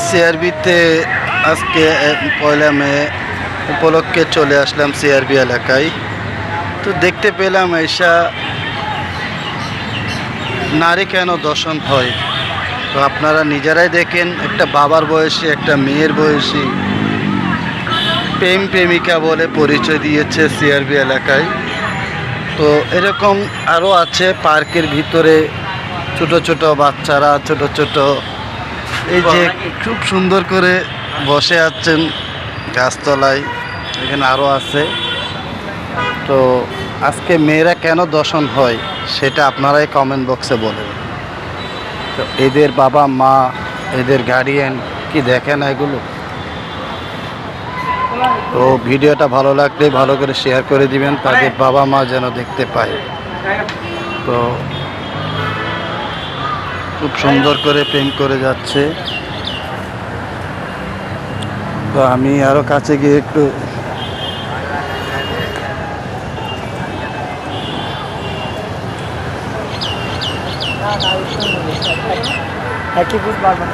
সিআরবিতে আজকে 1 মে উপলক্ষে চলে আসলাম সিআরবি এলাকায়। তো দেখতে পেলাম এসা নারী কেন দর্শন হয়। তো আপনারা নিজেরাই দেখেন, একটা বাবার বয়সী একটা মেয়ের বয়সী প্রেম প্রেমিকা বলে পরিচয় দিয়েছে সিআরবি এলাকায়। তো এরকম আরও আছে পার্কের ভিতরে, ছোট ছোট বাচ্চারা, ছোট ছোট এই যে খুব সুন্দর করে বসে আছেন গাছতলায়, এখানে আরও আছে। তো আজকে মেয়েরা কেন দর্শন হয় সেটা আপনারাই কমেন্ট বক্সে বলেন। তো এদের বাবা মা, এদের গার্ডিয়ান কি দেখে না এগুলো? তো ভিডিওটা ভালো লাগলে ভালো করে শেয়ার করে দিবেন, তাদের বাবা মা যেন দেখতে পায়। তো খুব সুন্দর করে প্রেম করে যাচ্ছে। তো আমি আরো কাছে গিয়ে একটু একই বুঝ পারবেন।